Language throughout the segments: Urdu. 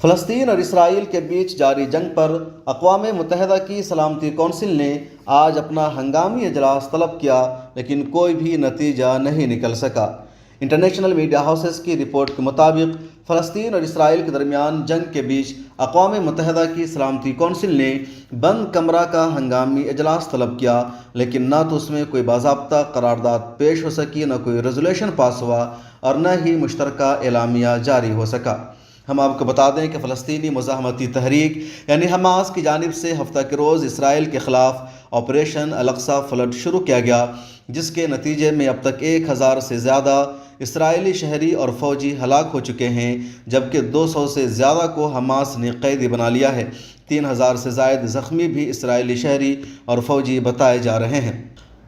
فلسطین اور اسرائیل کے بیچ جاری جنگ پر اقوام متحدہ کی سلامتی کونسل نے آج اپنا ہنگامی اجلاس طلب کیا، لیکن کوئی بھی نتیجہ نہیں نکل سکا۔ انٹرنیشنل میڈیا ہاؤسز کی رپورٹ کے مطابق فلسطین اور اسرائیل کے درمیان جنگ کے بیچ اقوام متحدہ کی سلامتی کونسل نے بند کمرہ کا ہنگامی اجلاس طلب کیا، لیکن نہ تو اس میں کوئی باضابطہ قرارداد پیش ہو سکی، نہ کوئی ریزولوشن پاس ہوا اور نہ ہی مشترکہ اعلامیہ جاری ہو سکا۔ ہم آپ کو بتا دیں کہ فلسطینی مزاحمتی تحریک یعنی حماس کی جانب سے ہفتہ کے روز اسرائیل کے خلاف آپریشن الاقصی فلڈ شروع کیا گیا، جس کے نتیجے میں اب تک 1000 سے زیادہ اسرائیلی شہری اور فوجی ہلاک ہو چکے ہیں، جبکہ 200 سے زیادہ کو حماس نے قیدی بنا لیا ہے۔ 3000 سے زائد زخمی بھی اسرائیلی شہری اور فوجی بتائے جا رہے ہیں۔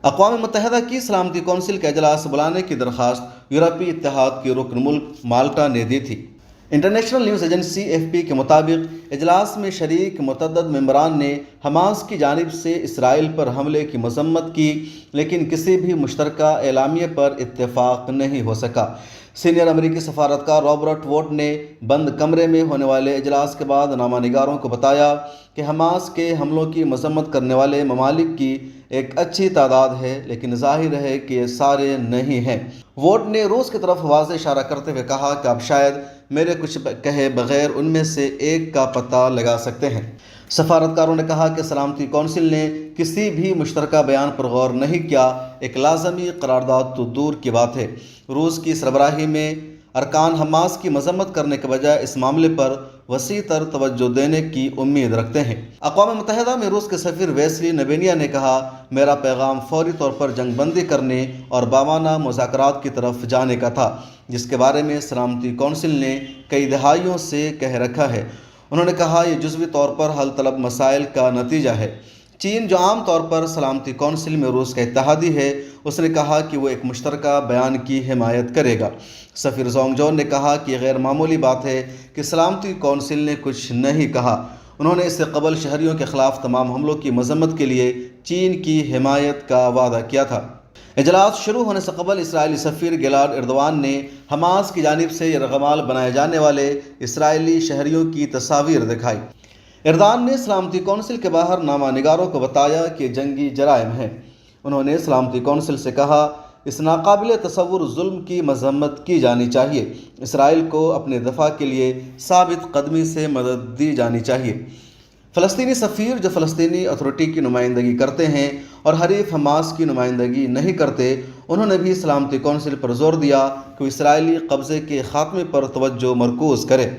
اقوام متحدہ کی سلامتی کونسل کا اجلاس بلانے کی درخواست یورپی اتحاد کے رکن ملک مالٹا نے دی تھی۔ انٹرنیشنل نیوز ایجنسی AFP کے مطابق اجلاس میں شریک متعدد ممبران نے حماس کی جانب سے اسرائیل پر حملے کی مذمت کی، لیکن کسی بھی مشترکہ اعلامیے پر اتفاق نہیں ہو سکا۔ سینئر امریکی سفارتکار رابرٹ ووٹ نے بند کمرے میں ہونے والے اجلاس کے بعد نامہ نگاروں کو بتایا کہ حماس کے حملوں کی مذمت کرنے والے ممالک کی ایک اچھی تعداد ہے، لیکن ظاہر ہے کہ یہ سارے نہیں ہیں۔ ووٹ نے روس کی طرف واضح اشارہ کرتے ہوئے کہا کہ آپ شاید میرے کچھ کہے بغیر ان میں سے ایک کا پتہ لگا سکتے ہیں۔ سفارتکاروں نے کہا کہ سلامتی کونسل نے کسی بھی مشترکہ بیان پر غور نہیں کیا، ایک لازمی قرارداد تو دور کی بات ہے۔ روس کی سربراہی میں ارکان حماس کی مذمت کرنے کے بجائے اس معاملے پر وسیع تر توجہ دینے کی امید رکھتے ہیں۔ اقوام متحدہ میں روس کے سفیر ویسلی نیبینیا نے کہا، میرا پیغام فوری طور پر جنگ بندی کرنے اور باوانہ مذاکرات کی طرف جانے کا تھا، جس کے بارے میں سلامتی کونسل نے کئی دہائیوں سے کہہ رکھا ہے۔ انہوں نے کہا یہ جزوی طور پر حل طلب مسائل کا نتیجہ ہے۔ چین جو عام طور پر سلامتی کونسل میں روس کا اتحادی ہے، اس نے کہا کہ وہ ایک مشترکہ بیان کی حمایت کرے گا۔ سفیر زونگ جون نے کہا کہ یہ غیر معمولی بات ہے کہ سلامتی کونسل نے کچھ نہیں کہا۔ انہوں نے اس سے قبل شہریوں کے خلاف تمام حملوں کی مذمت کے لیے چین کی حمایت کا وعدہ کیا تھا۔ اجلاس شروع ہونے سے قبل اسرائیلی سفیر گلاد ایردوان نے حماس کی جانب سے یرغمال بنائے جانے والے اسرائیلی شہریوں کی تصاویر دکھائی۔ ایردوان نے سلامتی کونسل کے باہر نامہ نگاروں کو بتایا کہ جنگی جرائم ہیں۔ انہوں نے سلامتی کونسل سے کہا، اس ناقابل تصور ظلم کی مذمت کی جانی چاہیے۔ اسرائیل کو اپنے دفاع کے لیے ثابت قدمی سے مدد دی جانی چاہیے۔ فلسطینی سفیر جو فلسطینی اتھارٹی کی نمائندگی کرتے ہیں اور حریف حماس کی نمائندگی نہیں کرتے، انہوں نے بھی سلامتی کونسل پر زور دیا کہ وہ اسرائیلی قبضے کے خاتمے پر توجہ مرکوز کرے۔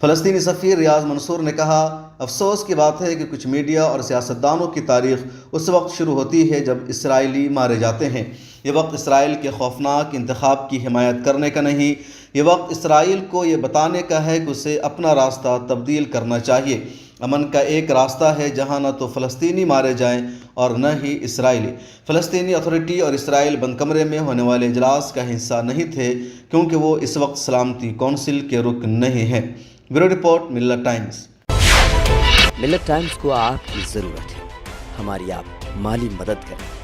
فلسطینی سفیر ریاض منصور نے کہا، افسوس کی بات ہے کہ کچھ میڈیا اور سیاستدانوں کی تاریخ اس وقت شروع ہوتی ہے جب اسرائیلی مارے جاتے ہیں۔ یہ وقت اسرائیل کے خوفناک انتخاب کی حمایت کرنے کا نہیں، یہ وقت اسرائیل کو یہ بتانے کا ہے کہ اسے اپنا راستہ تبدیل کرنا چاہیے۔ امن کا ایک راستہ ہے جہاں نہ تو فلسطینی مارے جائیں اور نہ ہی اسرائیلی۔ فلسطینی اتھارٹی اور اسرائیل بند کمرے میں ہونے والے اجلاس کا حصہ نہیں تھے کیونکہ وہ اس وقت سلامتی کونسل کے رکن نہیں ہیں۔ بیورو رپورٹ، ملت ٹائمز۔ ملت ٹائمز کو آپ کی ضرورت ہے، ہماری آپ مالی مدد کریں۔